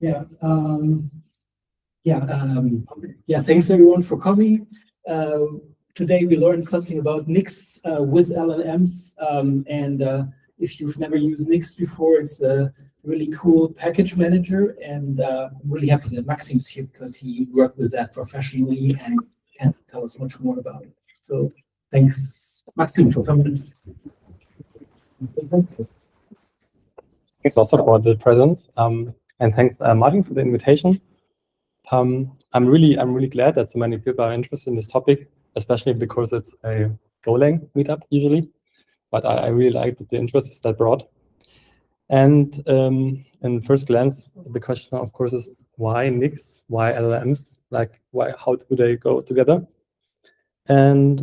Yeah. Thanks everyone for coming. Today we learned something about Nix with LLMs. If you've never used Nix before, it's a really cool package manager. And I'm really happy that Maxim's here because he worked with that professionally and can tell us much more about it. So thanks, Maxim, for coming. Thanks also for the presence. And thanks, Martin, for the invitation. I'm really glad that so many people are interested in this topic, especially because it's a Golang meetup usually. But I really like that the interest is that broad. And in first glance, the question, of course, is why Nix? Why LLMs? Like, how do they go together? And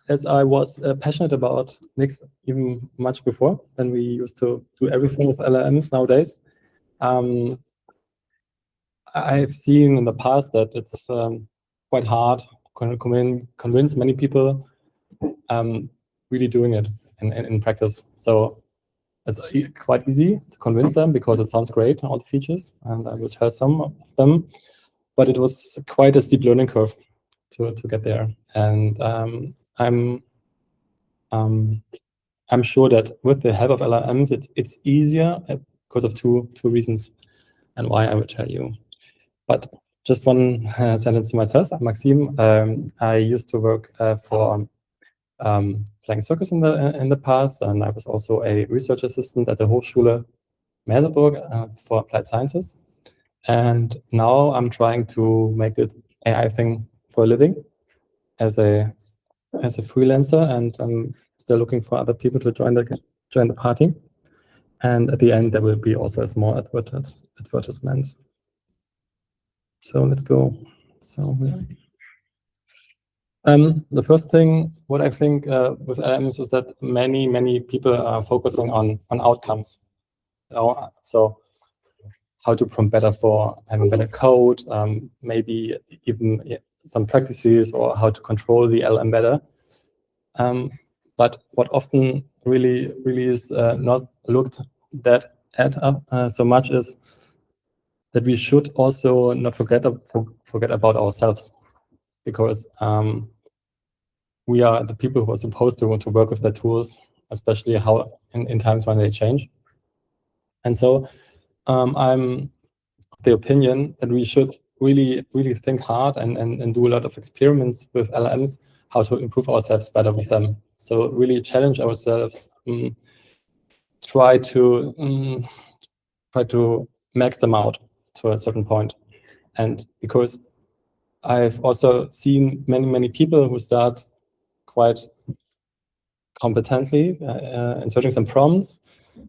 as I was passionate about Nix even much before, then we used to do everything with LLMs nowadays. I've seen in the past that it's quite hard to convince many people really doing it in practice. So it's quite easy to convince them because it sounds great, all the features, and I will tell some of them. But it was quite a steep learning curve to get there. And I'm sure that with the help of LLMs, it's easier because of two reasons, and why I will tell you. But just one sentence to myself. I'm Maxim. I used to work for Flying Circus in the past, and I was also a research assistant at the Hochschule Merseburg for applied sciences. And now I'm trying to make the AI thing for a living as a freelancer, and I'm still looking for other people to join the party. And at the end, there will be also a small advertisement. So let's go. So the first thing, what I think with LLMs is that many people are focusing on outcomes. So how to prompt better for having better code, maybe even some practices, or how to control the LLM better. But what often really is not looked at so much is that we should also not forget about ourselves, because we are the people who are supposed to work with the tools, especially how in times when they change. And so I'm of the opinion that we should really think hard and do a lot of experiments with LLMs, how to improve ourselves better with them. So really challenge ourselves, try to max them out to a certain point. And because I've also seen many people who start quite competently inserting some prompts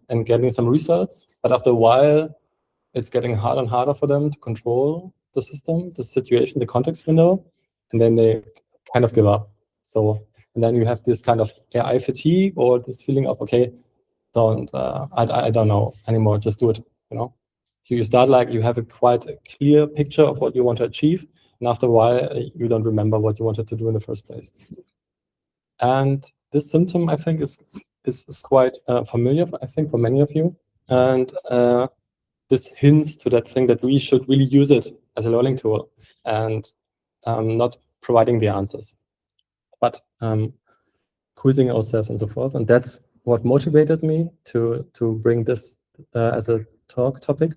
and getting some results, but after a while, it's getting harder and harder for them to control the system, the situation, the context window, and then they kind of give up. So, and then you have this kind of AI fatigue, or this feeling of, okay, I don't know anymore, just do it, you know? You start like you have quite a clear picture of what you want to achieve, and after a while, you don't remember what you wanted to do in the first place. And this symptom, I think, is quite familiar, I think, for many of you. And this hints to that thing that we should really use it as a learning tool and not providing the answers, but quizzing ourselves and so forth. And that's what motivated me to bring this as a topic,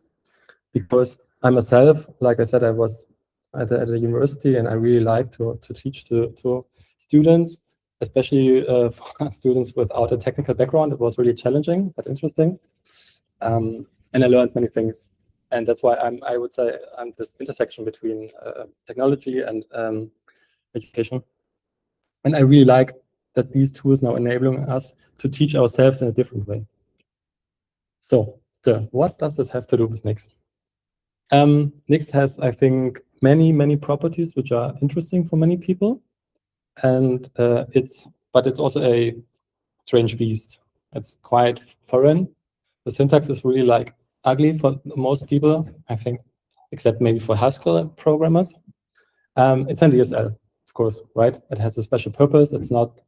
because I myself, like I said, I was at a university, and I really like to teach to students, especially for students without a technical background. It was really challenging but interesting. And I learned many things, and that's why I would say I'm this intersection between technology and education. And I really like that these tools now enabling us to teach ourselves in a different way. So, still, what does this have to do with Nix? Nix has, I think, many properties which are interesting for many people, and but it's also a strange beast. It's quite foreign. The syntax is really like ugly for most people, I think, except maybe for Haskell programmers. It's an DSL, of course, right? It has a special purpose. It's not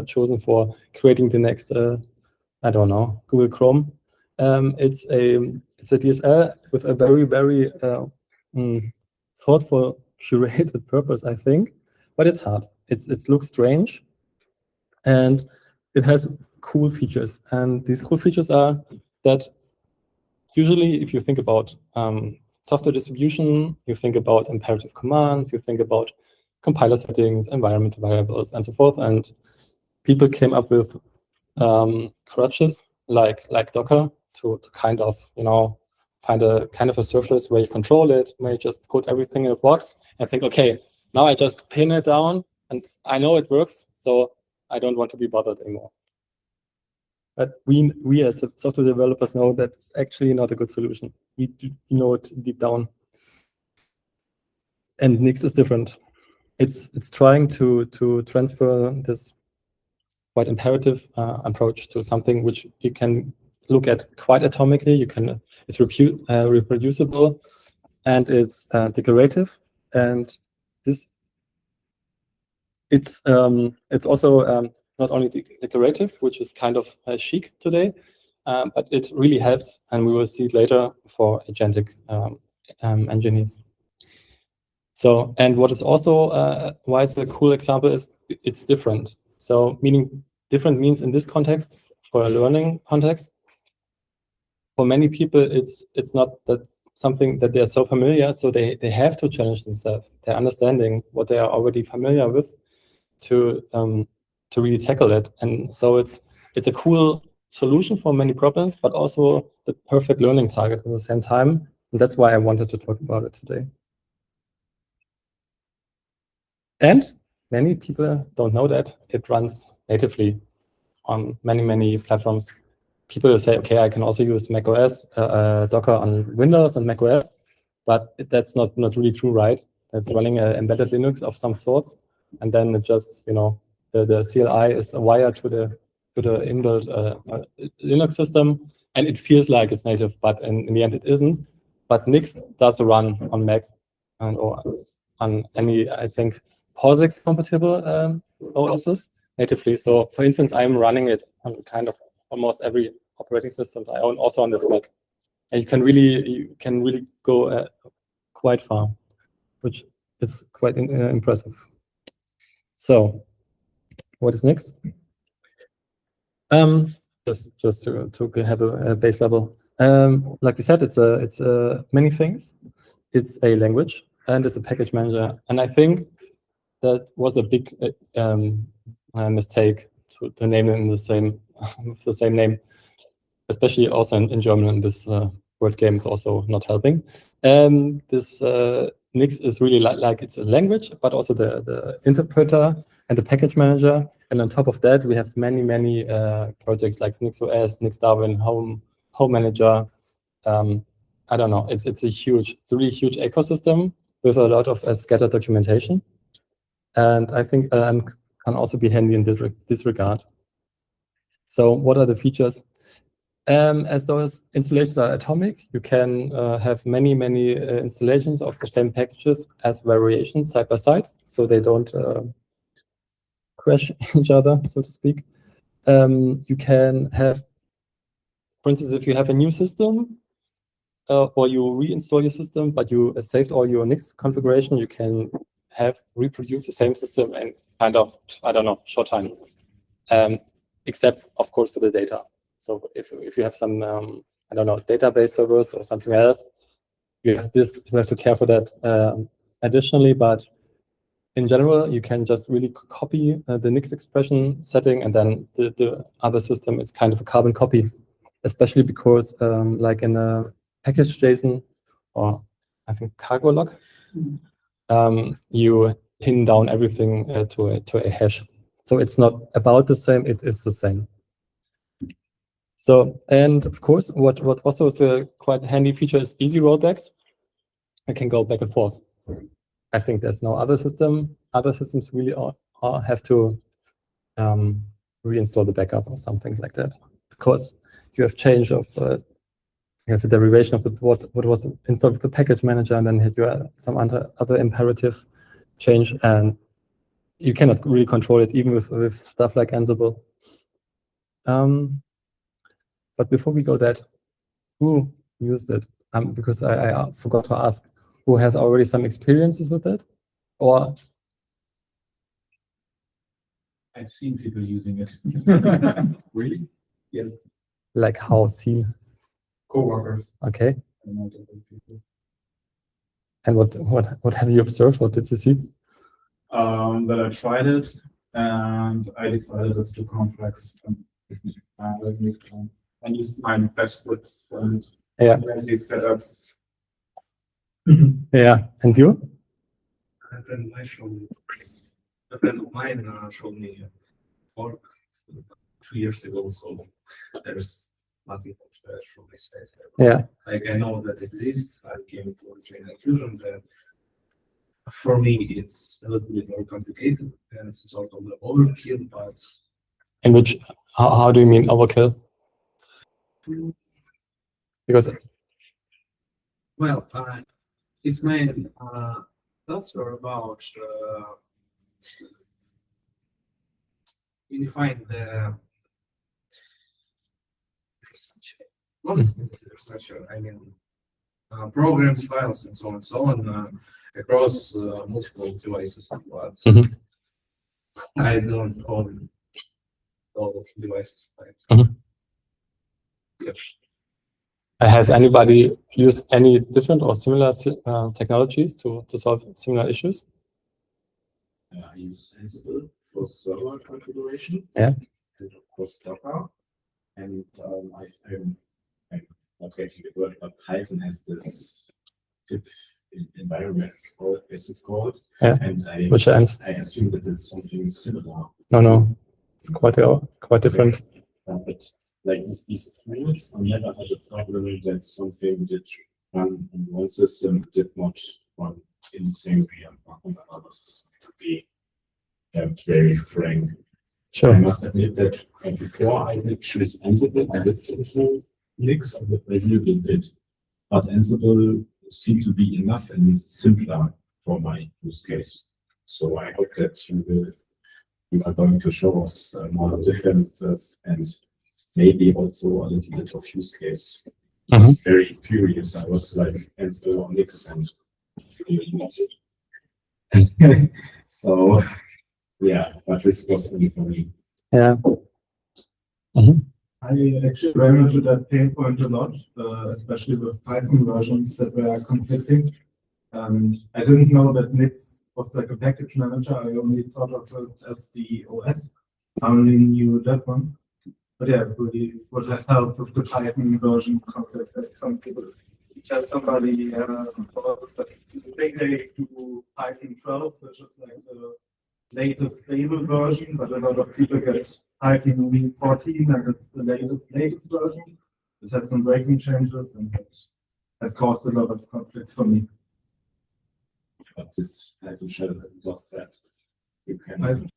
chosen for creating the next, I don't know, Google Chrome. It's it's a DSL with a very, very thoughtful, curated purpose, I think. But it's hard. It looks strange, and it has cool features. And these cool features are that usually, if you think about software distribution, you think about imperative commands, you think about compiler settings, environment variables, and so forth. And people came up with crutches like Docker to kind of, find a kind of a surface where you control it, where you just put everything in a box and think, okay, now I just pin it down and I know it works, so I don't want to be bothered anymore. But we as software developers know that it's actually not a good solution. We know it deep down. And Nix is different. It's trying to transfer this quite imperative approach to something which you can look at quite atomically. It's reproducible, and it's declarative. And it's also not only declarative, which is kind of chic today, but it really helps, and we will see it later for agentic engineers. So, and what is also why it's a cool example is it's different. So, meaning different means in this context, for a learning context, for many people, it's not that something that they're so familiar, so they have to challenge themselves, their understanding, what they are already familiar with, to really tackle it. And so it's a cool solution for many problems, but also the perfect learning target at the same time. And that's why I wanted to talk about it today. And many people don't know that it runs natively on many platforms. People say, okay, I can also use macOS, Docker on Windows and macOS, but that's not really true, right? It's running an embedded Linux of some sorts, and then it just, the CLI is wired to the inbuilt Linux system, and it feels like it's native, but in the end it isn't. But Nix does run on Mac or on any, I think, POSIX compatible OSs natively. So, for instance, I'm running it on kind of almost every operating system I own, also on this Mac, and you can really go quite far, which is quite impressive. So, what is next? Just to have a base level. Like we said, it's many things. It's a language and it's a package manager, and I think that was a big mistake to name it in the same with the same name, especially also in German. And this word game is also not helping. This Nix is really like it's a language, but also the interpreter and the package manager. And on top of that, we have many projects like NixOS, Nix Darwin, Home Manager. I don't know. It's a really huge ecosystem with a lot of scattered documentation. And I think LLM can also be handy in this regard. So what are the features? As those installations are atomic, you can have many installations of the same packages as variations side by side, so they don't crash each other, so to speak. You can have, for instance, if you have a new system, or you reinstall your system, but you saved all your Nix configuration, you can reproduce the same system in kind of, I don't know, short time, except of course for the data. So if you have some, I don't know, database servers or something else, you have to care for that additionally. But in general, you can just really copy the Nix expression setting, and then the other system is kind of a carbon copy, especially because like in a package JSON or I think cargo log, you pin down everything to a hash. So it's not about the same, it is the same. So, and of course, what also is a quite handy feature is easy rollbacks. I can go back and forth. I think there's no other system. Other systems really have to reinstall the backup or something like that, because you have change of you have the derivation of what was installed with the package manager, and then you have some other imperative change, and you cannot really control it even with stuff like Ansible. But before we go that, used it? Because I forgot to ask, who has already some experiences with it? Or I've seen people using it. Really? Yes. like how seen? Co-workers. Okay. And not other people. And what have you observed? What did you see? That I tried it and I decided it's too complex. I used my best slips and Yeah. messy setups. Yeah. And you? A friend of mine showed me work 2 years ago, so there's nothing from my side. Yeah. Like I know that exists. I came to the same conclusion that for me it's a little bit more complicated and it's sort of the overkill, but In which, how do you mean overkill? Because well, its main thoughts were about unifying the not structure, I mean programs, files, and so on across multiple devices. But Mhm. I don't own all of devices. has anybody used any different or similar technologies to solve similar issues? I use Ansible for server configuration. Yeah. And of course Docker. And I'm not getting the word, but Python has this pip environment, as it's called. Yeah. And Which I assume that it's something similar. No, it's quite different. But like with these tools, I never had a problem that something did run on one system did not run in the same way on another system. To be very frank. Sure. I must admit that before I did choose Ansible, I did for Linux, I really did. But Ansible seemed to be enough and simpler for my use case. So I hope that you are going to show us more differences and maybe also a little bit of use case. I was very curious. I was like Ansible or Linux and so yeah, but this was only for me. Yeah. I actually ran into that pain point a lot, especially with Python versions that were conflicting. And I didn't know that Nix was like a package manager. I only thought of it as the OS. I only knew that one. But yeah, it really would have helped with the Python version context that some people tell somebody, say they do Python 12, which is like the latest stable version, but a lot of people get Python 14 and it's the latest version. It has some breaking changes and it has caused a lot of conflicts for me. But this Python shell does that. You can,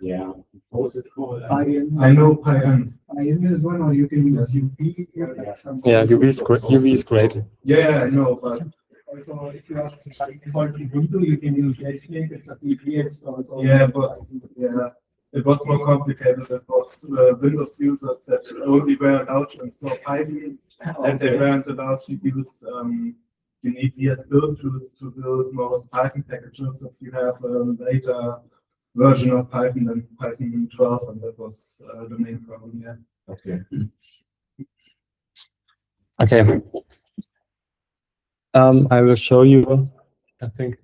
yeah. What was it called? I know Python. is one, or you can use UV. Yeah, UV is great. Yeah, I know, but Also, if you ask by default Ubuntu, you can use Netscape. It's a PPX. Also yeah, it was more complicated. It was Windows users that only were allowed to install Python, and they weren't allowed to use unique VS build tools to build most Python packages if you have a later version of Python than Python 12, and that was the main problem. Yeah. Okay. Okay. I will show you, I think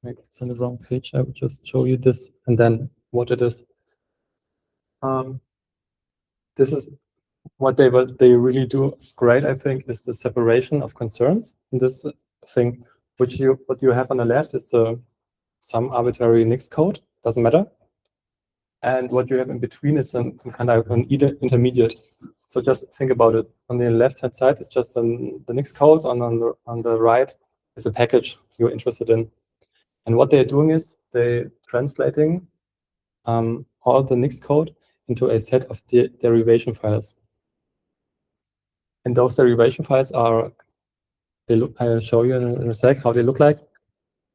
maybe it's on the wrong page. I will just show you this and then what it is. This is what they really do great, I think, is the separation of concerns in this thing. What you have on the left is some arbitrary Nix code, doesn't matter. And what you have in between is some kind of an intermediate. So just think about it. On the left-hand side is just the Nix code, on the right is a package you're interested in. And what they're doing is they're translating all the Nix code into a set of derivation files. And those derivation files are, I'll show you in a sec how they look like.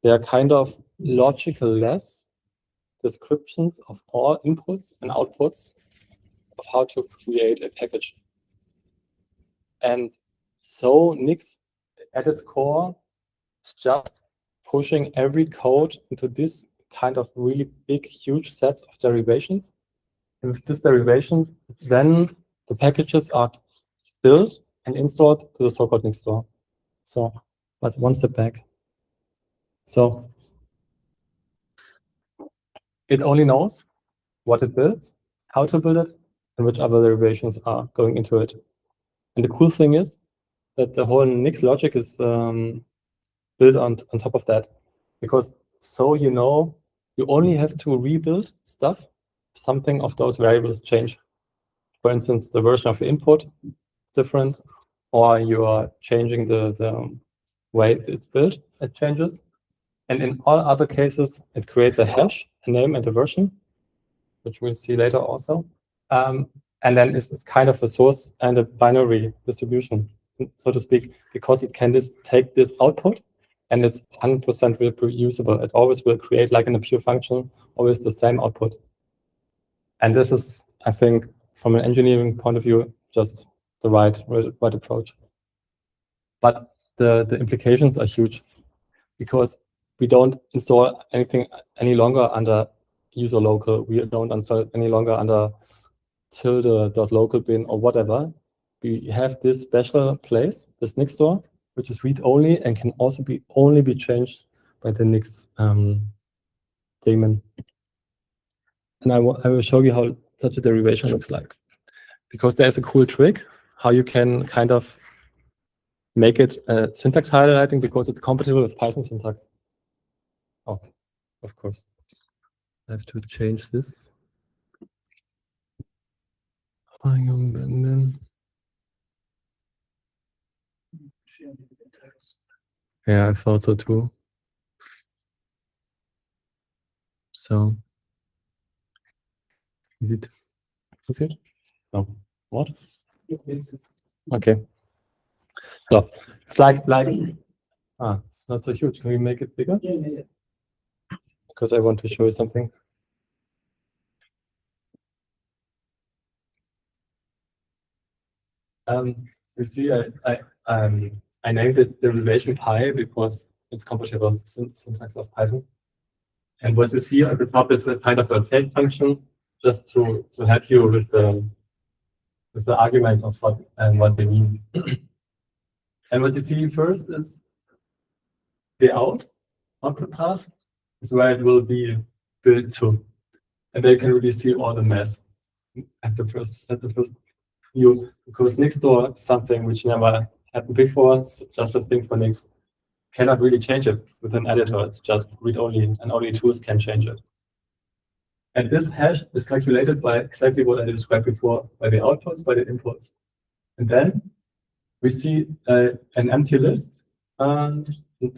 They are kind of logical-less descriptions of all inputs and outputs of how to create a package. And So Nix at its core is just pushing every code into this kind of really big, huge sets of derivations. And with these derivations, then the packages are built and installed to the so-called Nix store. So, but one step back. So it only knows what it builds, how to build it, and which other derivations are going into it. And the cool thing is that the whole Nix logic is built on top of that. Because so you know, you only have to rebuild stuff if something of those variables change. For instance, the version of your input is different, or you are changing the way it's built, it changes. And in all other cases, it creates a hash, a name, and a version, which we'll see later also. And then it's kind of a source and a binary distribution, so to speak, because it can just take this output and it's 100% reproducible. It always will create, like in a pure function, always the same output. And this is, I think, from an engineering point of view, just the right approach. But the implications are huge, because we don't install anything any longer under user local. We don't install any longer under tilde.local bin or whatever. We have this special place, this Nix store, which is read-only and can also only be changed by the Nix daemon. And I will show you how such a derivation looks like. Because there's a cool trick how you can kind of make it syntax highlighting, because it's compatible with Python syntax. Oh, of course. I have to change this. Yeah, I thought so too. So, is it? No. What? Okay. So it's like it's not so huge. Can we make it bigger? Yeah. Because I want to show you something. You see, I named it the relation pi because it's compatible with syntax of Python. And what you see at the top is a kind of a fake function, just to help you with the arguments of what they mean. And what you see first is the output task is where it will be built to, and they can really see all the mess at the first view, because Nix store is something which never happened before. It's just a thing for Nix. Cannot really change it with an editor. It's just read only, and only tools can change it. And this hash is calculated by exactly what I described before, by the outputs, by the inputs. And then we see an empty list and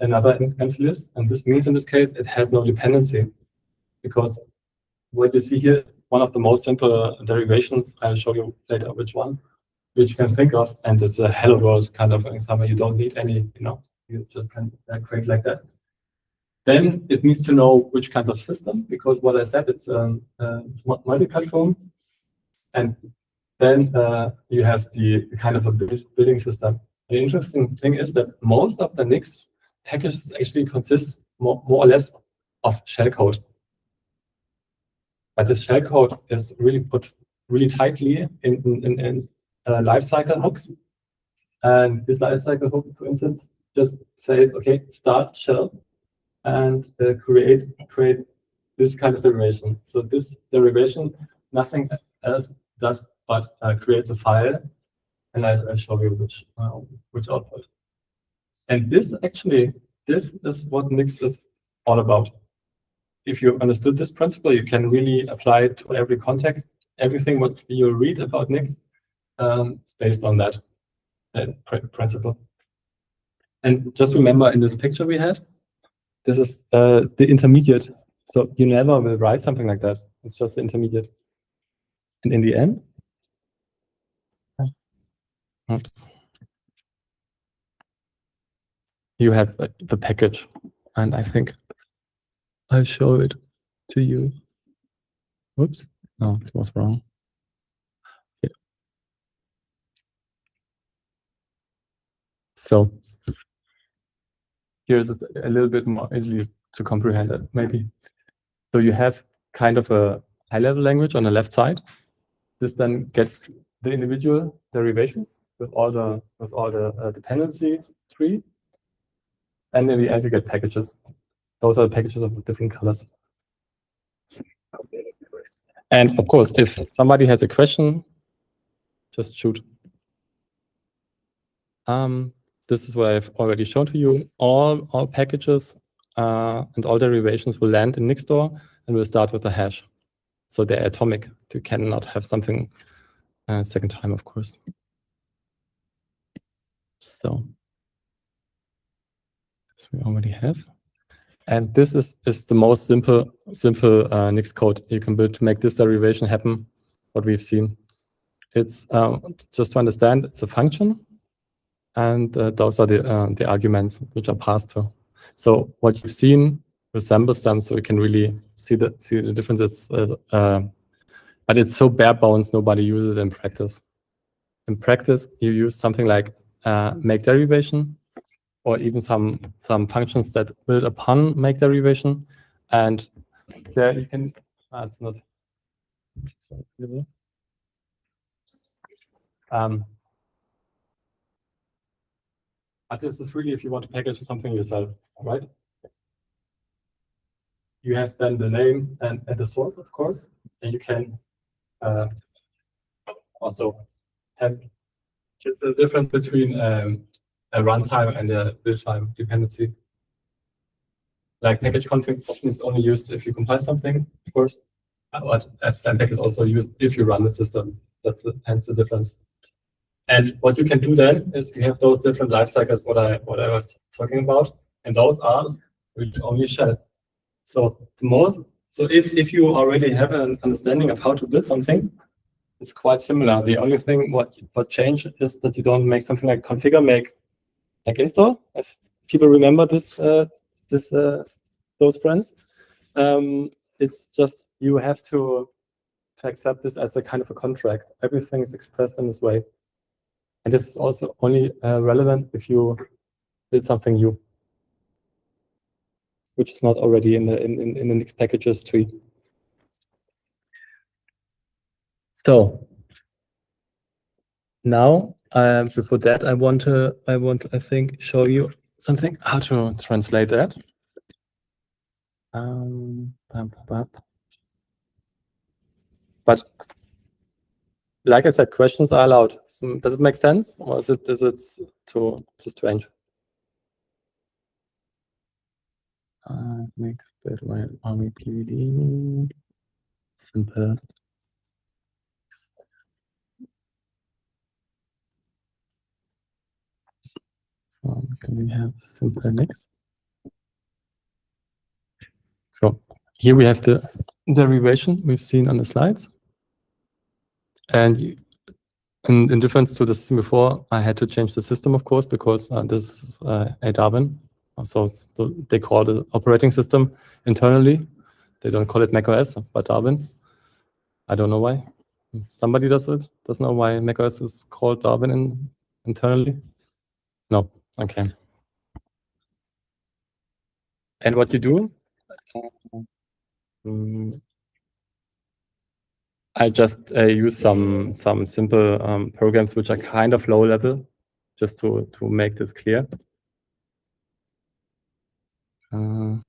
another empty list. And this means in this case, it has no dependency, because what you see here, one of the most simple derivations, I'll show you later which one, which you can think of, and it's a hello world kind of example. You don't need any, you just can create like that. Then it needs to know which kind of system, because what I said, it's a multi-platform. And then you have the kind of a building system. The interesting thing is that most of the Nix packages actually consist more or less of shellcode. But this shellcode is really put really tightly in lifecycle hooks. And this lifecycle hook, for instance, just says, okay, start shell and create this kind of derivation. So this derivation, nothing else does but creates a file, and I'll show you which output. And this is what Nix is all about. If you understood this principle, you can really apply it to every context. Everything what you read about Nix is based on that principle. And just remember, in this picture we had, this is the intermediate. So you never will write something like that. It's just the intermediate. And in the end, oops, you have the package. And I think I'll show it to you. Whoops. No, it was wrong. Okay. So here's a little bit more easily to comprehend it, maybe. So you have kind of a high-level language on the left side. This then gets the individual derivations with all the dependency tree, and in the end you get packages. Those are the packages of different colors. And of course, if somebody has a question, just shoot. This is what I've already shown to you. All packages and all derivations will land in Nixdoor and will start with a hash. So they're atomic. You cannot have something second time, of course. So this we already have. And this is the most simple Nix code you can build to make this derivation happen, what we've seen. It's just to understand, it's a function, and those are the arguments which are passed to. So what you've seen resembles them, so you can really see the differences. But it's so bare bones, nobody uses it in practice. In practice, you use something like make derivation, or even some functions that build upon make derivation, and there you can. It's not. So, but this is really if you want to package something yourself, right? You have then the name and the source, of course, and you can also have the difference between a runtime and a build time dependency. Like package config is only used if you compile something, of course, but flamepack is also used if you run the system. That's hence the difference. And what you can do then is you have those different life cycles, what I was talking about, and those are really only shell. So if you already have an understanding of how to build something, it's quite similar. The only thing what changed is that you don't make something like configure make like install. If people remember this those friends, it's just you have to accept this as a kind of a contract. Everything is expressed in this way. And this is also only relevant if you build something new, which is not already in the Nix packages tree. So now, before that, I want to I think show you something how to translate that. But like I said, questions are allowed. So, does it make sense, or is it too strange? Next bit, my army PVD simple. So can we have simple next? So here we have the derivation we've seen on the slides. And in difference to the system before, I had to change the system, of course, because this is a Darwin. So they call the operating system internally. They don't call it macOS, but Darwin. I don't know why. Somebody does it. Doesn't know why macOS is called Darwin internally? No. Okay. And what you do? I just use some simple programs which are kind of low level, just to make this clear. The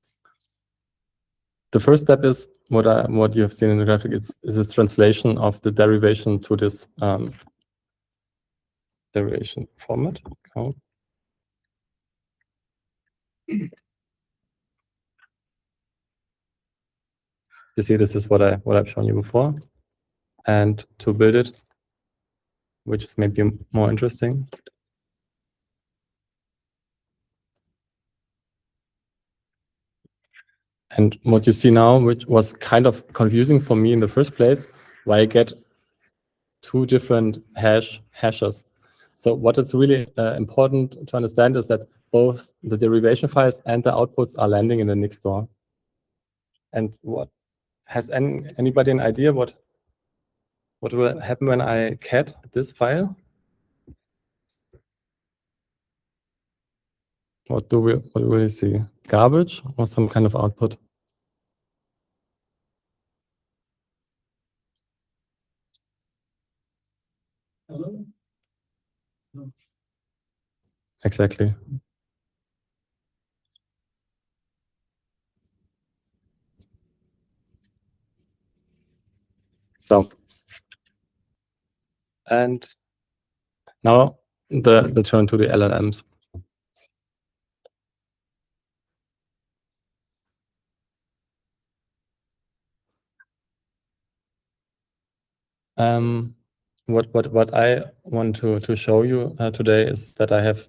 first step is what you have seen in the graphic. Is this translation of the derivation to this derivation format. Oh. You see, this is what I've shown you before, and to build it, which is maybe more interesting. And what you see now, which was kind of confusing for me in the first place, why I get two different hashes. So what is really important to understand is that both the derivation files and the outputs are landing in the Nix store. And what has anybody an idea what will happen when I cat this file? what do we see? Garbage or some kind of output? Hello? Exactly. So, and now the turn to the LLMs. What I want to show you today is that I have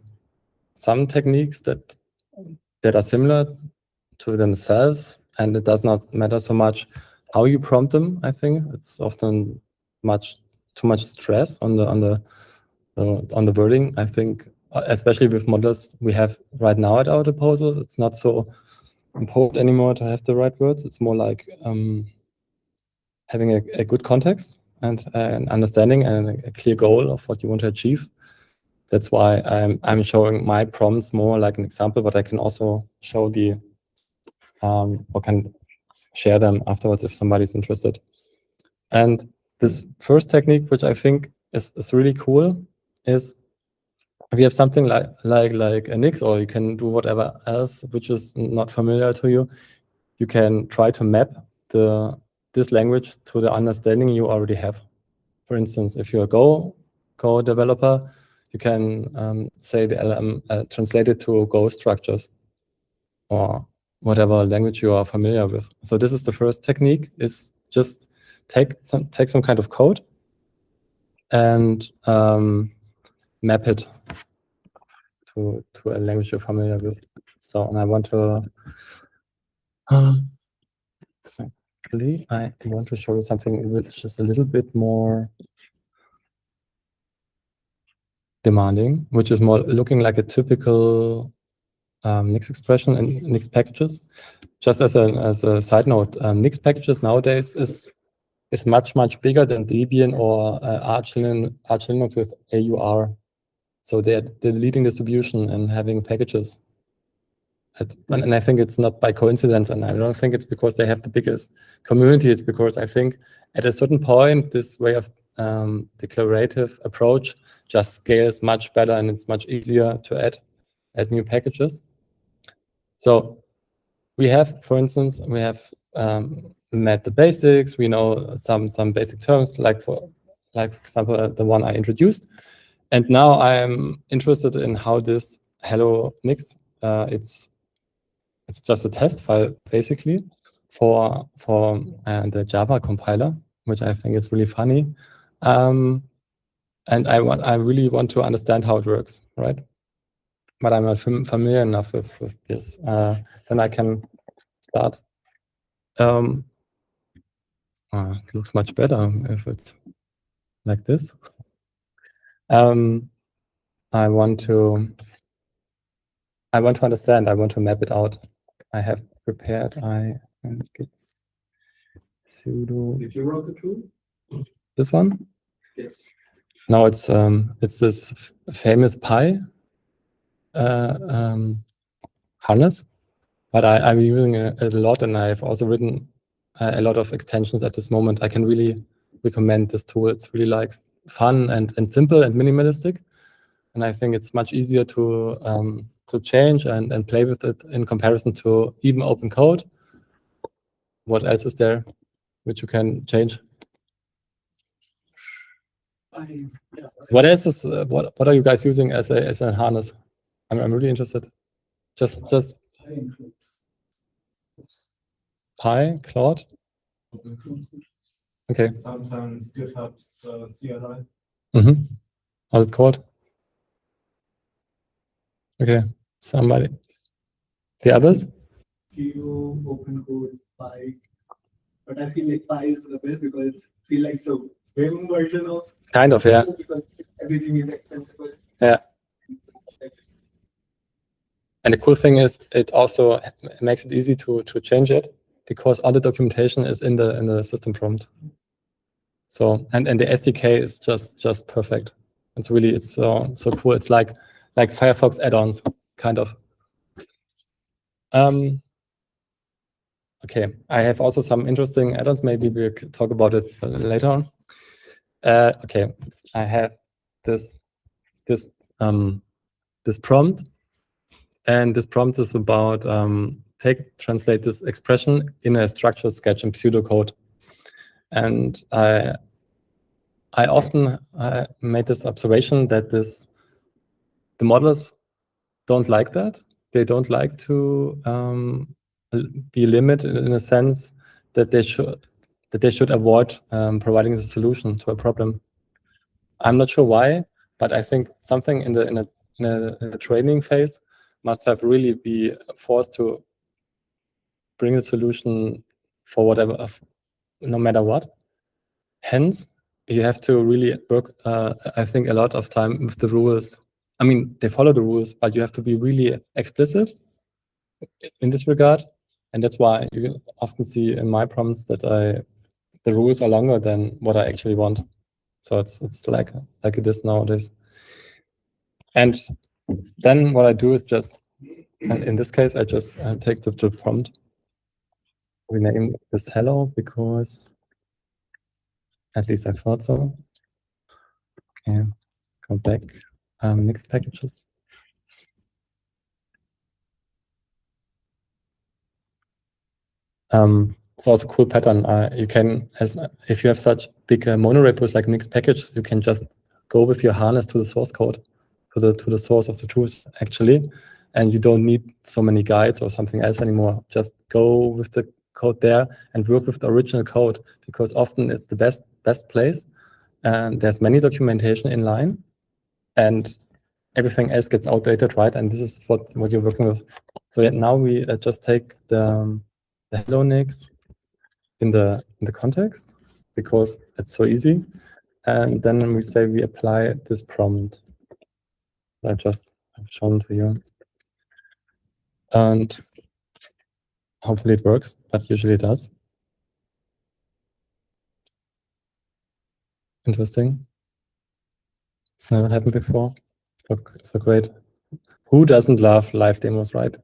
some techniques that are similar to themselves, and it does not matter so much how you prompt them. I think it's often too much stress on the wording. I think, especially with models we have right now at our disposal, it's not so important anymore to have the right words. It's more like having a good context and an understanding and a clear goal of what you want to achieve. That's why I'm showing my prompts more like an example, but I can also show the or can share them afterwards if somebody's interested. And this first technique, which I think is really cool, is if you have something like a Nix, or you can do whatever else which is not familiar to you, you can try to map this language to the understanding you already have. For instance, if you're a Go developer, you can say the LLM translate it to Go structures or whatever language you are familiar with. So this is the first technique, is just take some kind of code and map it to a language you're familiar with. So, and I want to show you something which is a little bit more demanding, which is more looking like a typical Nix expression in Nix packages. Just as a side note, Nix packages nowadays is much bigger than Debian or Arch Linux with AUR. So they're the leading distribution in having packages. And I think it's not by coincidence, and I don't think it's because they have the biggest community. It's because I think at a certain point, this way of declarative approach just scales much better, and it's much easier to add new packages. So we have, for instance, met the basics. We know some basic terms, like for example, the one I introduced. And now I'm interested in how this hello Nix, it's just a test file basically for the Java compiler, which I think is really funny. And I really want to understand how it works, right? But I'm not familiar enough with this. Then I can start. It looks much better if it's like this. I want to understand. I want to map it out. I have prepared. I think it's sudo. Did you wrote the tool? This one? Yes. No, it's this famous Pi harness, but I'm using it a lot, and I've also written a lot of extensions at this moment. I can really recommend this tool. It's really like fun and simple and minimalistic, and I think it's much easier to change and play with it in comparison to even open code. What else is there which you can change? What else is what are you guys using as a harness? I'm really interested. Just Pi, Claude. Okay. Sometimes GitHub's CLI. How's it called? Okay. Somebody. The others? Kilo, open code, Pi. But I feel like Pi is the best because it feels like the Vim version of Kind of, yeah. Because everything is extensible. Yeah. And the cool thing is it also makes it easy to change it because all the documentation is in the system prompt. So and the SDK is just perfect. It's so cool. It's like Firefox add-ons, kind of. Okay, I have also some interesting add-ons. Maybe we'll talk about it later on. Okay, I have this prompt, and this prompt is about translate this expression in a structured sketch in pseudocode. And I often made this observation that the models don't like that. They don't like to be limited in a sense that they should avoid providing the solution to a problem. I'm not sure why, but I think something in a training phase must have really be forced to bring a solution for whatever, no matter what. Hence, you have to really work, I think, a lot of time with the rules. I mean, they follow the rules, but you have to be really explicit in this regard. And that's why you often see in my prompts that the rules are longer than what I actually want. So it's like it is nowadays. And then what I do is just, and in this case, I just take the prompt. We name this hello because at least I thought so. Okay, go back. Next packages. It's also a cool pattern. You can, if you have such big monorepos like mixed package, you can just go with your harness to the source code, to the source of the truth actually, and you don't need so many guides or something else anymore. Just go with the code there and work with the original code, because often it's the best place, and there's many documentation in line, and everything else gets outdated, right? And this is what you're working with. So now we just take the hello Nix in the context, because it's so easy, and then we say we apply this prompt I just have shown to you, and hopefully it works, but usually it does. Interesting. It's never happened before. So great. Who doesn't love live demos, right?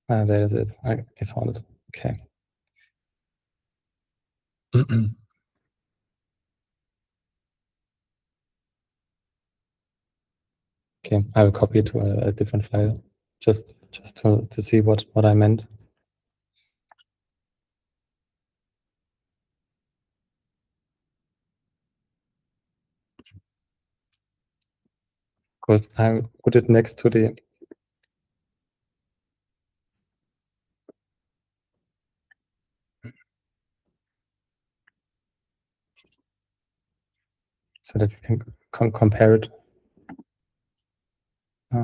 There's it. I found it. Okay. Okay, I will copy it to a different file, just to see what I meant. Because I put it next to the so that you can compare it. Okay.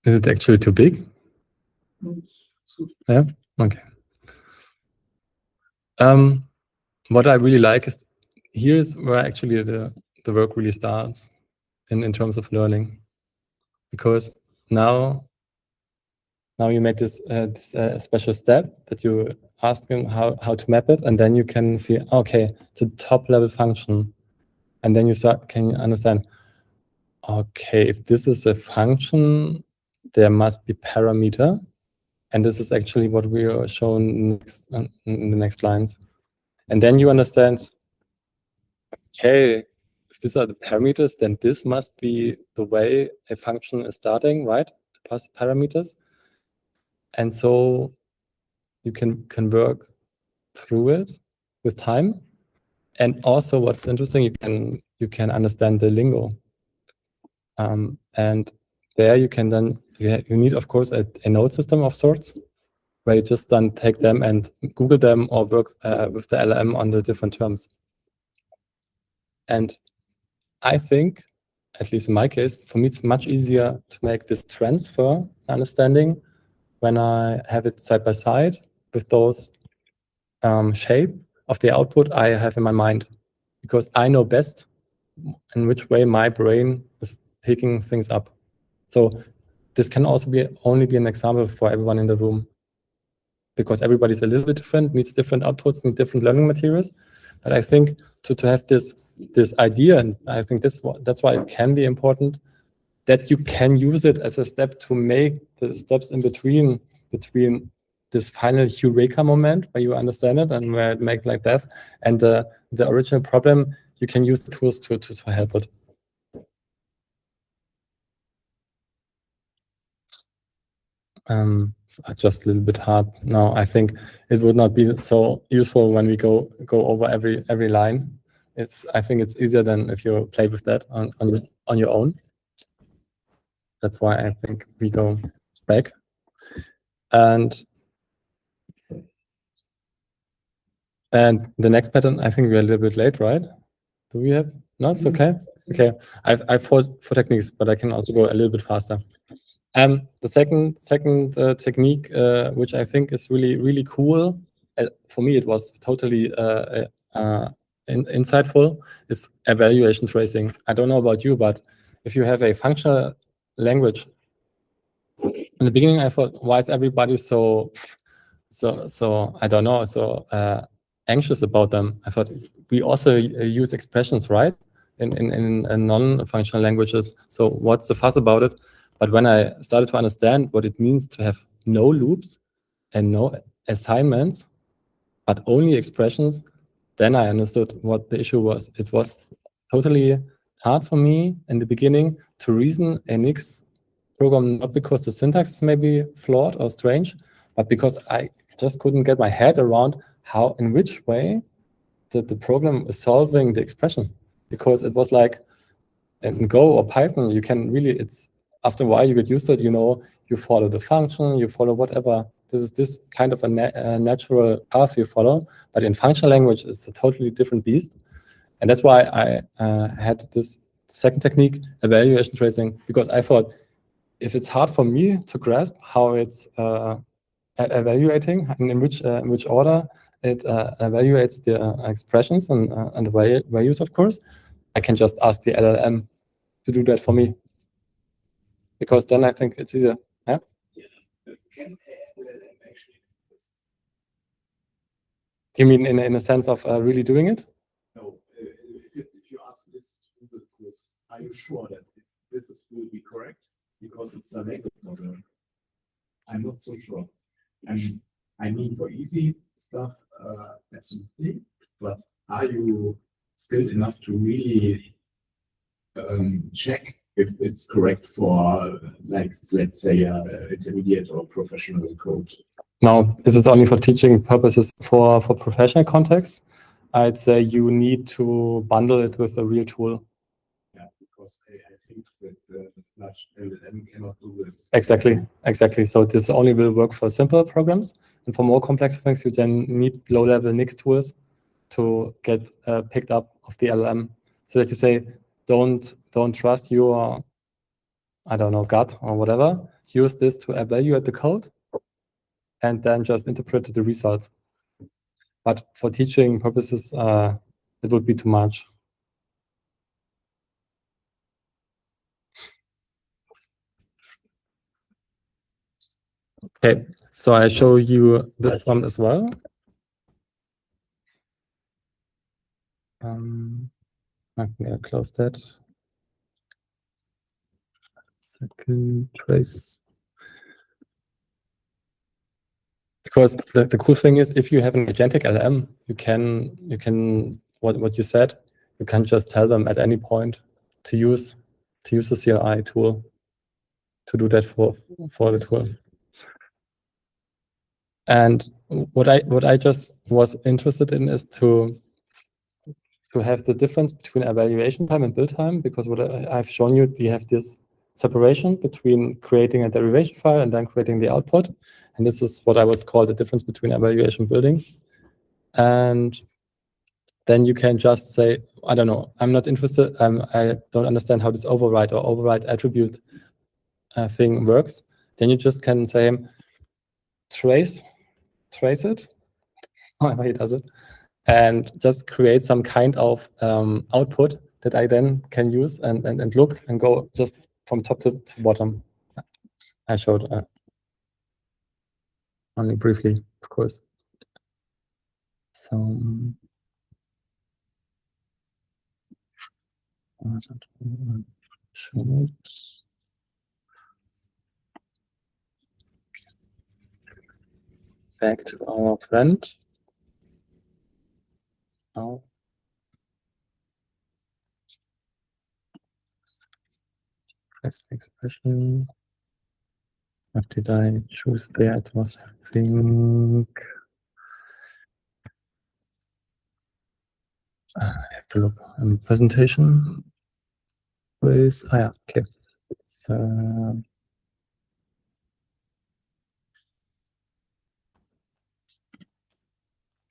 Is it actually too big? Yeah. Okay. What I really like is here's where actually the work really starts in terms of learning, because now you make this special step that you ask them how to map it, and then you can see, okay, it's a top level function, and then can you understand, okay, if this is a function, there must be parameter, and this is actually what we are shown in the next lines, and then you understand, okay, if these are the parameters, then this must be the way a function is starting, right? To pass parameters. And so you can work through it with time. And also what's interesting, you can understand the lingo. And there you can then, you need, of course, a node system of sorts, where you just then take them and Google them or work with the LLM on the different terms. And I think, at least in my case, for me, it's much easier to make this transfer understanding when I have it side by side with those shape of the output I have in my mind, because I know best in which way my brain is picking things up. So this can also only be an example for everyone in the room, because everybody's a little bit different, needs different outputs, needs different learning materials. But I think to have this idea, and I think that's why it can be important, that you can use it as a step to make the steps in between this final eureka moment where you understand it and where it makes like that, and the original problem, you can use the tools to help it. It's just a little bit hard now. I think it would not be so useful when we go over every line. I think it's easier than if you play with that on your own. That's why I think we go back. And the next pattern, I think we're a little bit late, right? Do we have? No, it's okay. Okay, I've four techniques, but I can also go a little bit faster. The second technique, which I think is really cool, for me it was totally insightful, is evaluation tracing. I don't know about you, but if you have a functional language, in the beginning I thought, why is everybody so I don't know, so anxious about them? I thought we also use expressions, right, in non-functional languages. So what's the fuss about it? But when I started to understand what it means to have no loops and no assignments, but only expressions, then I understood what the issue was. It was totally hard for me in the beginning to reason a Nix program, not because the syntax is maybe flawed or strange, but because I just couldn't get my head around how, in which way the program is solving the expression. Because it was like in Go or Python, you can really, after a while you get used to it, you follow the function, you follow whatever. This is this kind of a natural path you follow. But in functional language, it's a totally different beast. And that's why I had this second technique, evaluation tracing, because I thought if it's hard for me to grasp how it's evaluating and in which order it evaluates the expressions and the values, of course, I can just ask the LLM to do that for me. Because then I think it's easier. Yeah? Can LLM actually do this? You mean in a sense of really doing it? No, if you ask this to the quiz, are you sure that this will be correct? Because it's a language model. I'm not so sure. I mean, for easy stuff, absolutely. But are you skilled enough to really check if it's correct for, like, let's say, intermediate or professional code? No, this is only for teaching purposes. For professional context, I'd say you need to bundle it with a real tool. Yeah, because I think that the large LLM cannot do this. Exactly. So this only will work for simple programs, and for more complex things, you then need low-level Nix tools to get picked up of the LLM, so that you say, don't trust your, I don't know, gut or whatever. Use this to evaluate the code, and then just interpret the results. But for teaching purposes, it would be too much. Okay, so I show you this one as well. Let me close that. Second trace. Because the cool thing is, if you have an agentic LLM, you can what you said, you can just tell them at any point to use the CLI tool to do that for the tool. And what I just was interested in is to have the difference between evaluation time and build time, because what I've shown you have this separation between creating a derivation file and then creating the output. And this is what I would call the difference between evaluation and building. And then you can just say, I don't know, I'm not interested, I don't understand how this override attribute thing works. Then you just can say, trace it, however he does it, and just create some kind of output that I then can use and look and go just from top to bottom. I showed only briefly, of course. So back to our friend. So first expression. What did I choose there? It was, I think, I have to look on the presentation. Please. Ah, yeah, okay. It's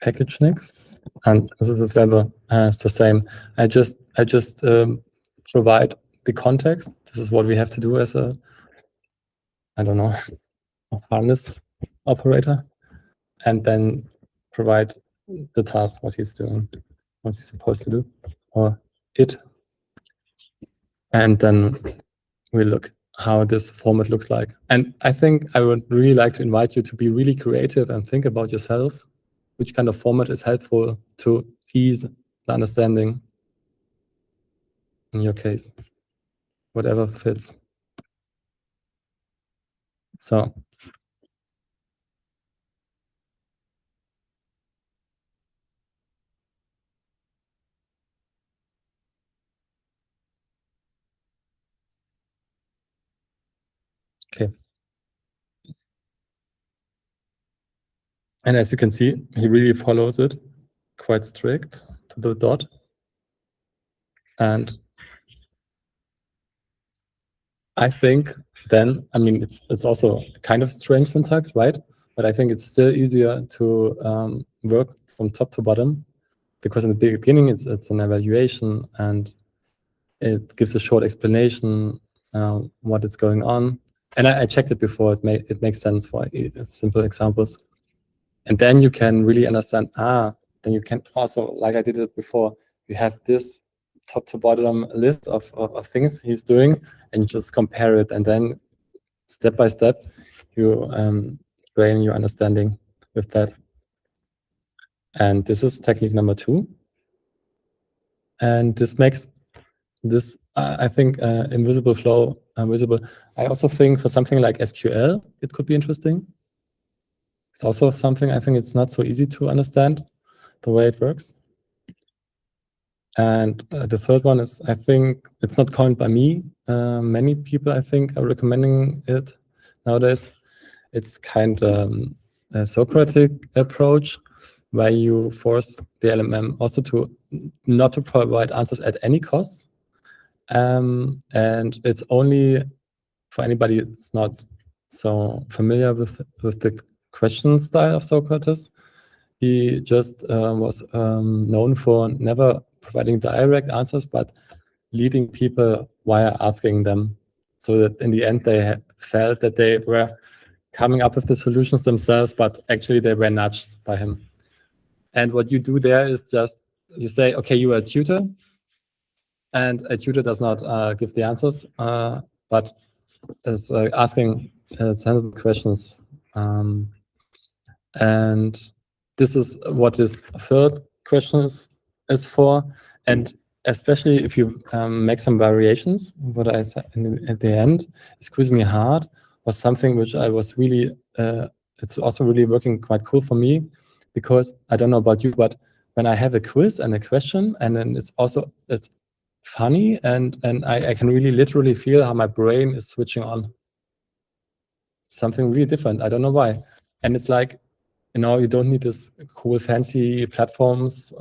package next, and this is level. It's the same. I just provide the context. This is what we have to do as a, I don't know, a harness operator, and then provide the task, what he's doing, what he's supposed to do, or it. And then we look how this format looks like. And I think I would really like to invite you to be really creative and think about yourself, which kind of format is helpful to ease the understanding in your case, whatever fits. So okay. And as you can see, he really follows it quite strict to the dot. And I think then, I mean, it's also kind of strange syntax, right? But I think it's still easier to work from top to bottom, because in the beginning it's an evaluation and it gives a short explanation what is going on. And I checked it before. It makes sense for simple examples. And then you can really understand, then you can also, like I did it before, you have this top to bottom list of things he's doing, and you just compare it, and then step by step you train your understanding with that. And this is technique number 2. And this makes this, I think, invisible flow visible. I also think for something like SQL, it could be interesting. It's also something I think it's not so easy to understand the way it works. And the third one is, I think it's not coined by me. Many people, I think, are recommending it nowadays. It's kind of a Socratic approach, where you force the LLM also to not to provide answers at any cost. And it's only for anybody who's not so familiar with the question style of Socrates. He just was known for never providing direct answers, but leading people via asking them, so that in the end they felt that they were coming up with the solutions themselves, but actually they were nudged by him. And what you do there is just, you say, okay, you are a tutor, and a tutor does not give the answers, but is asking sensible questions. And this is what this third question is for. And especially if you make some variations, what I said at the end, Squeeze Me Hard was something which I was really, it's also really working quite cool for me, because I don't know about you, but when I have a quiz and a question, and then it's funny, and I can really literally feel how my brain is switching on. Something really different. I don't know why. And it's like, you don't need this cool fancy platforms,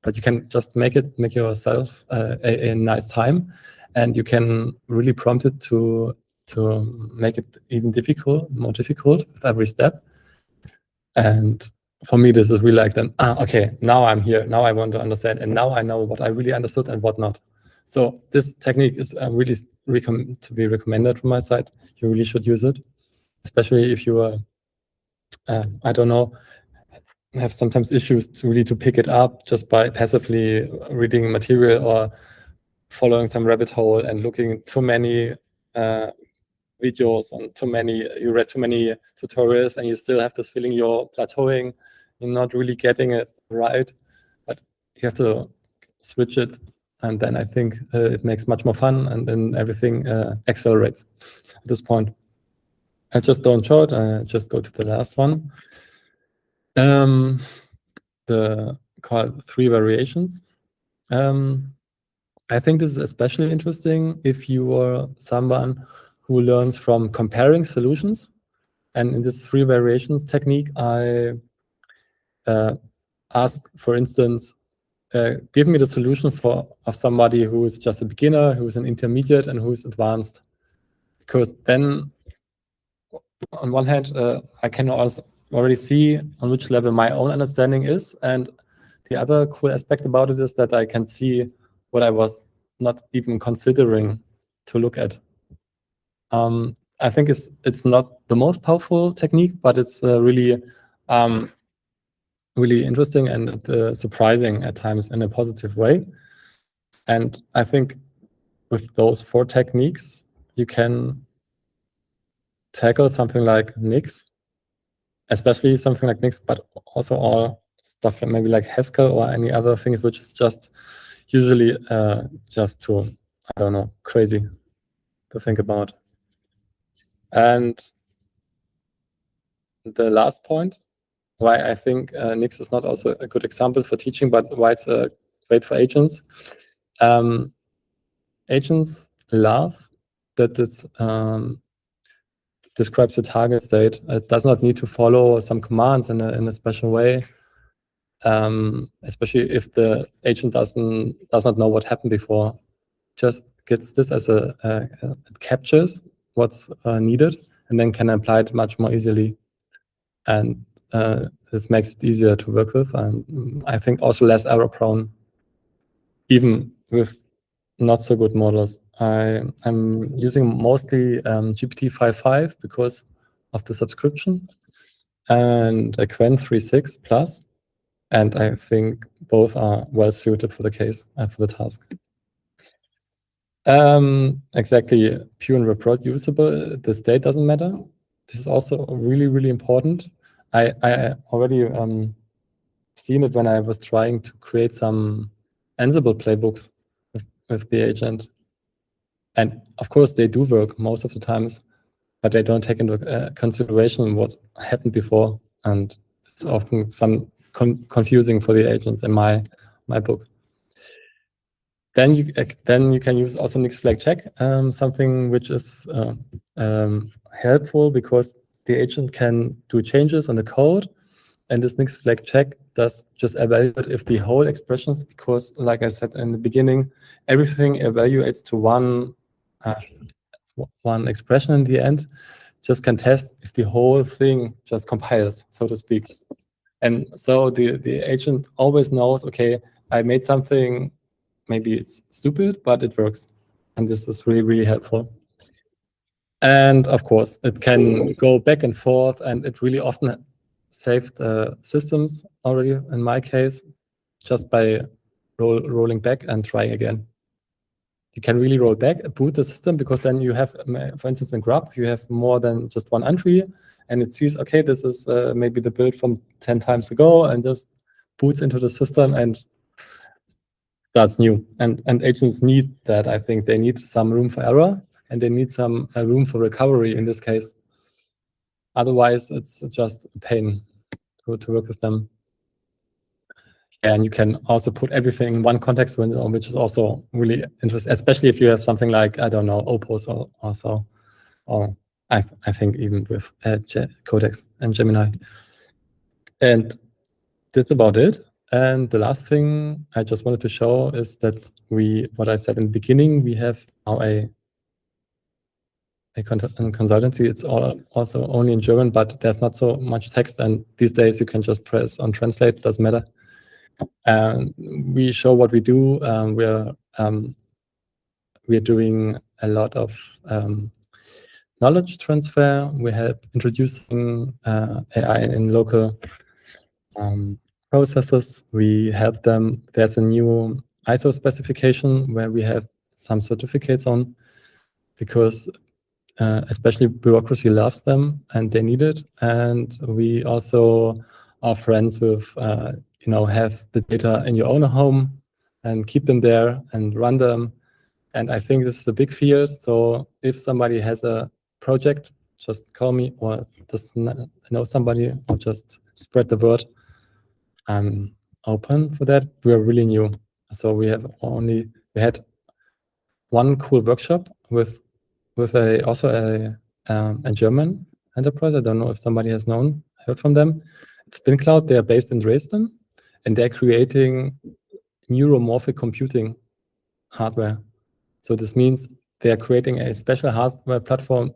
but you can just make yourself a nice time, and you can really prompt it to make it even more difficult every step. And for me, this is really like, then, okay, now I'm here, now I want to understand, and now I know what I really understood and what not. So this technique is really to be recommended from my side. You really should use it, especially if you are, I don't know, have sometimes issues to pick it up just by passively reading material or following some rabbit hole and looking too many videos and you read too many tutorials, and you still have this feeling you're plateauing, you're not really getting it right, but you have to switch it, and then I think it makes much more fun, and then everything accelerates at this point. I just don't show it, I just go to the last one. The called 3 variations. I think this is especially interesting if you are someone who learns from comparing solutions. And in this 3 variations technique, I ask, for instance, give me the solution of somebody who is just a beginner, who is an intermediate, and who is advanced. Because then, on one hand, I can also already see on which level my own understanding is. And the other cool aspect about it is that I can see what I was not even considering to look at. I think it's not the most powerful technique, but it's really really interesting and surprising at times in a positive way. And I think with those 4 techniques, you can tackle something like Nix, especially something like Nix, but also all stuff maybe like Haskell or any other things, which is just usually just too, I don't know, crazy to think about. And the last point, why I think Nix is not also a good example for teaching, but why it's great for agents. Agents love that it describes the target state. It does not need to follow some commands in a special way, especially if the agent does not know what happened before. Just gets this as it captures what's needed, and then can apply it much more easily. And this makes it easier to work with, and I think also less error prone, even with not so good models. I'm using mostly GPT-5.5 because of the subscription, and a Qwen 3.6 Plus, and I think both are well suited for the case and for the task. Exactly, pure and reproducible. The state doesn't matter. This is also really, really important. I already seen it when I was trying to create some Ansible playbooks with the agent. And of course, they do work most of the times, but they don't take into consideration what happened before. And it's often some confusing for the agent in my book. Then you can use also Nix flag check, something which is helpful because the agent can do changes on the code, and this Nix flag check does just evaluate if the whole expressions, because like I said in the beginning, everything evaluates to one expression in the end, just can test if the whole thing just compiles, so to speak. And so the agent always knows, okay, I made something, maybe it's stupid, but it works. And this is really, really helpful. And of course, it can go back and forth, and it really often saved systems already, in my case, just by rolling back and trying again. You can really roll back, boot the system, because then you have, for instance, in grub, you have more than just one entry, and it sees, okay, this is maybe the build from 10 times ago, and just boots into the system and starts new. And agents need that, I think. They need some room for error, and they need some room for recovery in this case. Otherwise, it's just a pain to work with them. And you can also put everything in one context window, which is also really interesting, especially if you have something like, I don't know, Opus or so. Or I think even with Codex and Gemini. And that's about it. And the last thing I just wanted to show is that what I said in the beginning, we have now a consultancy. It's also only in German, but there's not so much text. And these days you can just press on translate, doesn't matter. And we show what we do. We're doing a lot of knowledge transfer. We help introducing AI in local processes. We help them. There's a new ISO specification where we have some certificates on, because especially bureaucracy loves them and they need it. And we also are friends with, have the data in your own home and keep them there and run them. And I think this is a big field. So if somebody has a project, just call me, or just know somebody, or just spread the word. I'm open for that. We're really new. So we had one cool workshop with also a German enterprise. I don't know if somebody has heard from them. It's SpinCloud. They are based in Dresden, and they're creating neuromorphic computing hardware. So this means they are creating a special hardware platform,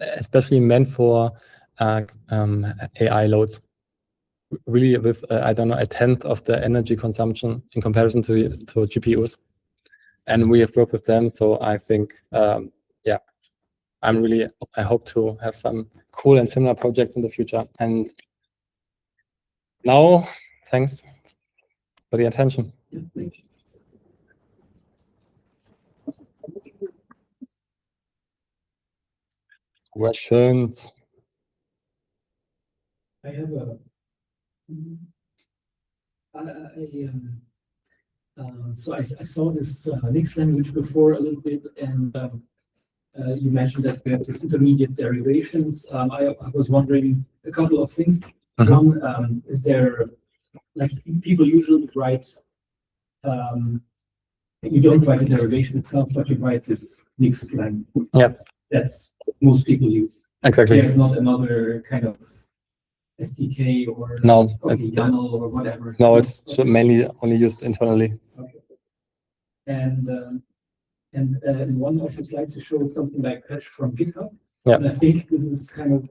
especially meant for AI loads. Really, with I don't know, a tenth of the energy consumption in comparison to GPUs. And we have worked with them. So I think, I hope to have some cool and similar projects in the future. And now, thanks for the attention. Yeah, thank you. Questions? I have so I saw this Nix language before a little bit, and you mentioned that we have these intermediate derivations. I was wondering a couple of things. One, is there, like, people usually write, you don't write the derivation itself, but you write this Nix language. Yeah. That's most people use. Exactly. There's not another kind of SDK or YAML or whatever. No, it's mainly only used internally. Okay. And in one of the slides, you showed something like patch from GitHub. Yeah. And I think this is kind of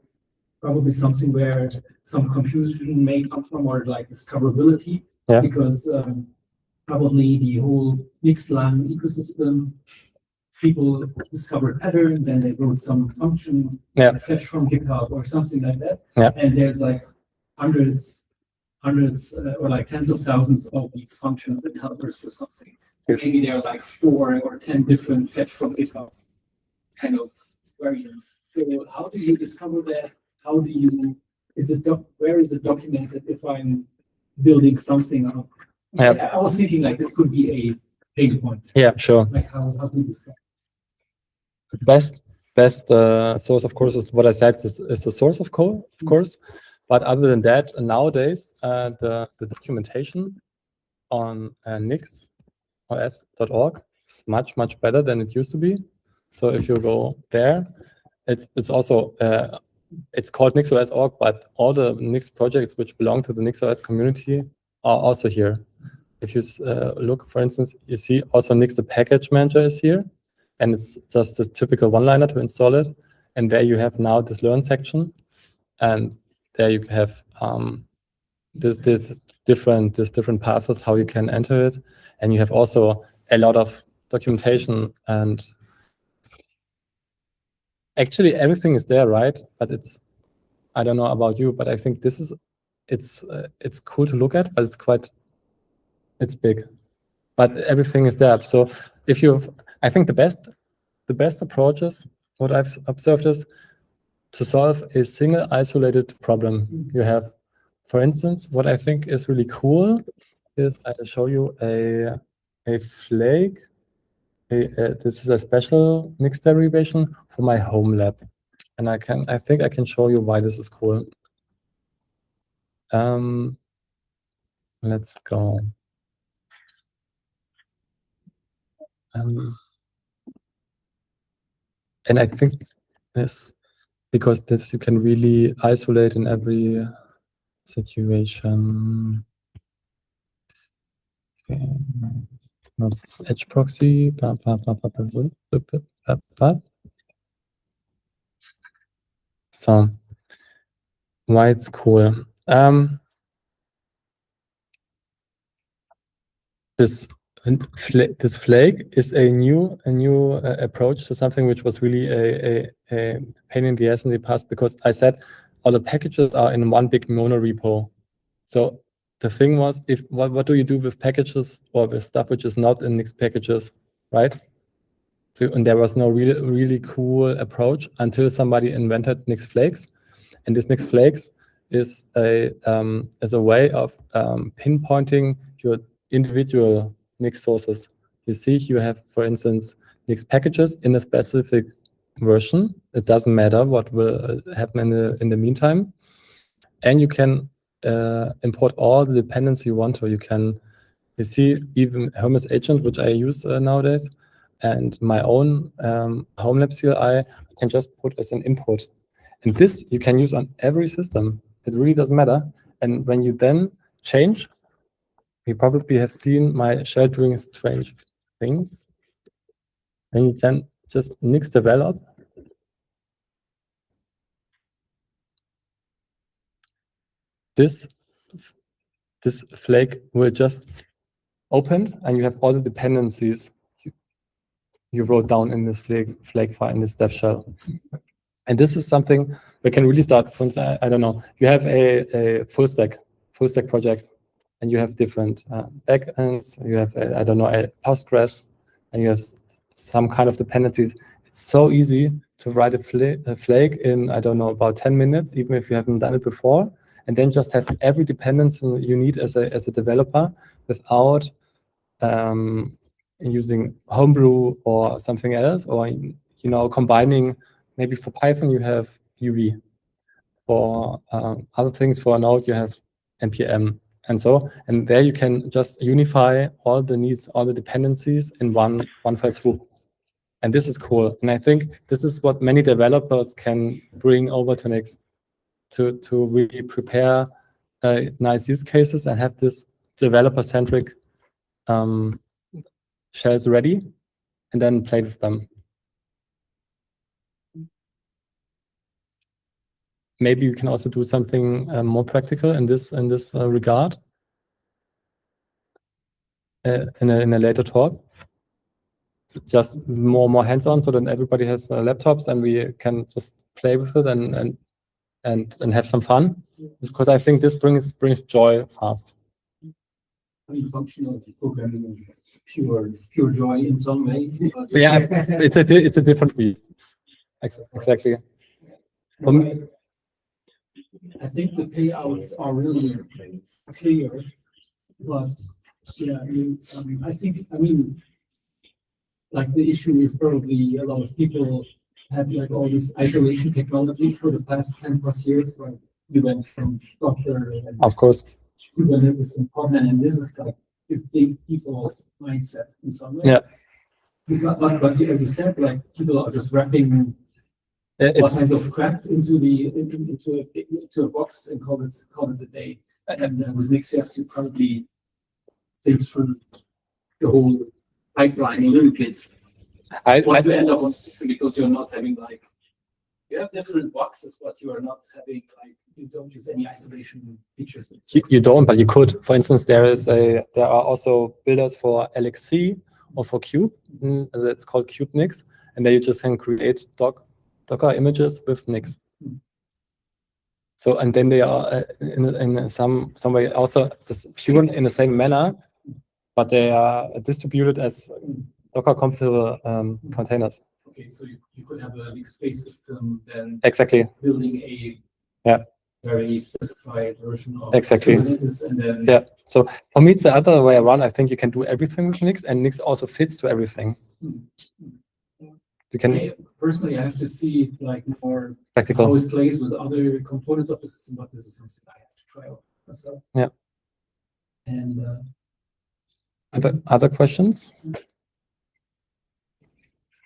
probably something where some confusion may come from, or like discoverability. Yeah. Because probably the whole Nixlang ecosystem, people discovered patterns and they wrote some function, fetch from GitHub or something like that. Yeah. And there's like hundreds or like tens of thousands of these functions and helpers for something. Maybe there are like 4 or 10 different fetch from GitHub kind of variants. So how do you discover that? How do you, where is it documented if I'm building something up? I was thinking like this could be a pain point. Yeah, sure. Like how do you discover this? Best source, of course, is what I said, is the source of code, of course. But other than that, nowadays, the documentation on nixos.org is much, much better than it used to be. So if you go there, it's also, it's called nixos.org, but all the Nix projects which belong to the NixOS community are also here. If you look, for instance, you see also Nix, the package manager is here. And it's just this typical one-liner to install it. And there you have now this learn section. And there you have this different paths how you can enter it. And you have also a lot of documentation, and actually everything is there, right? But I don't know about you, but I think it's cool to look at, but it's big. But everything is there. So I think the best approaches, what I've observed, is to solve a single isolated problem you have. For instance, what I think is really cool is I'll show you a flake. This is a special Nix derivation for my home lab. And I think I can show you why this is cool. Let's go. And I think because this you can really isolate in every situation. Okay. Not edge proxy. So why it's cool. This flake is a new approach to something which was really a pain in the ass in the past, because I said all the packages are in one big mono repo. So the thing was, what do you do with packages or with stuff which is not in Nix packages, right? And there was no really cool approach until somebody invented Nix Flakes. And this Nix Flakes is a way of pinpointing your individual Nix sources. You see, you have, for instance, Nix packages in a specific version. It doesn't matter what will happen in the meantime. And you can import all the dependency you want to. You see even Hermes agent, which I use nowadays, and my own HomeLab CLI, I can just put as an input. And this you can use on every system. It really doesn't matter. And when you then change, you probably have seen my shell doing strange things. And you can just Nix develop. This flake will just open, and you have all the dependencies you wrote down in this flake file, in this dev shell. And this is something we can really start. For instance, I don't know, you have a full stack project, and you have different backends. You have, I don't know, a Postgres, and you have some kind of dependencies. It's so easy to write a flake in, I don't know, about 10 minutes, even if you haven't done it before, and then just have every dependency you need as a developer without using Homebrew or something else, or combining. Maybe for Python you have UV. For other things, for Node you have npm, and there you can just unify all the needs, all the dependencies in one file swoop. And this is cool. And I think this is what many developers can bring over to Nix to really prepare nice use cases and have this developer-centric shells ready, and then play with them. Maybe you can also do something more practical in this regard in a later talk. Just more hands-on, so that everybody has laptops and we can just play with it and have some fun. Because I think this brings joy fast. I mean, functional programming is pure joy in some way. Yeah, it's a different beat. Exactly. I think the payouts are really clear, but yeah, I mean, like the issue is probably a lot of people had like all these isolation technologies for the past 10 plus years. Like you went from Docker and of course Kubernetes and Podman, and this is like the default mindset in some way. Yeah. But as you said, like people are just wrapping all kinds of crap into a box and call it a day. And with Nix, you have to probably think through the whole pipeline a little bit. Once you end up on the system, because you're not having like, you have different boxes, but you are not having like, you don't use any isolation features. You don't, but you could. For instance, there are also builders for LXC or for Cube. It's called Cube Nix, and there you just can create Docker images with Nix. So, and then they are in some way also pure in the same manner, but they are distributed as Docker compatible containers. Okay, so you could have a Nix-based system, then exactly building a very specified version of exactly. Kubernetes, and then So for me, it's the other way around. I think you can do everything with Nix, and Nix also fits to everything. You can personally, I have to see like more practical how it plays with other components of the system, but this is something I have to try out myself. Yeah. And other questions?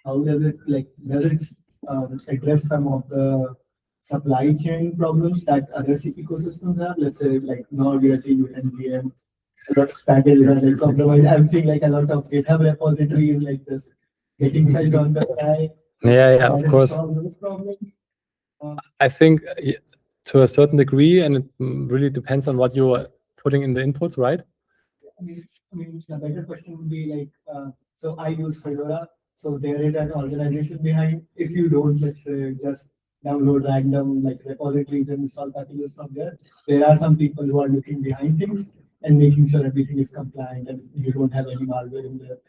How does it address some of the supply chain problems that other ecosystems have? Let's say like now we are seeing with NPM, a lot of packages are like compromised. I'm seeing like a lot of GitHub repositories like this getting held on the sky. Yeah, of course. I think to a certain degree, and it really depends on what you are putting in the inputs, right? I mean, the better question would be like, so I use Fedora, so there is an organization behind. If you don't, let's say, just download random like repositories and install packages from there are some people who are looking behind things and making sure everything is compliant and you don't have any malware in there.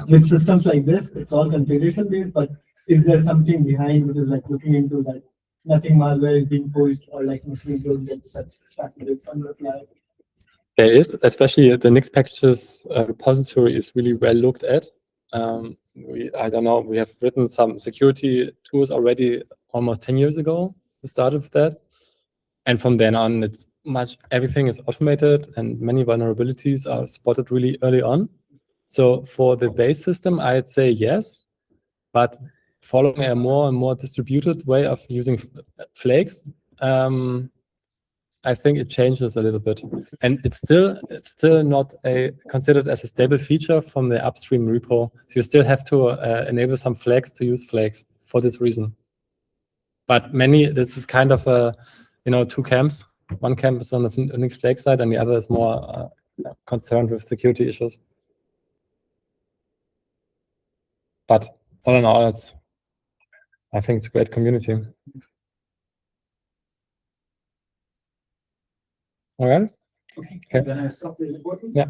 with systems like this, it's all configuration based, but is there something behind which is like looking into that nothing malware is being pushed or like machine don't get such packages on the fly? There is, especially the Nix packages repository is really well looked at. I don't know, we have written some security tools already almost 10 years ago. We started with that. And from then on, everything is automated and many vulnerabilities are spotted really early on. So for the base system, I'd say yes, but following a more and more distributed way of using flakes, I think it changes a little bit, and it's still not considered as a stable feature from the upstream repo. So you still have to enable some flags to use flags for this reason. But this is kind of two camps. One camp is on the Nix flag side, and the other is more concerned with security issues. But all in all, I think it's a great community. All right. Okay. Then I stop the recording. Yeah.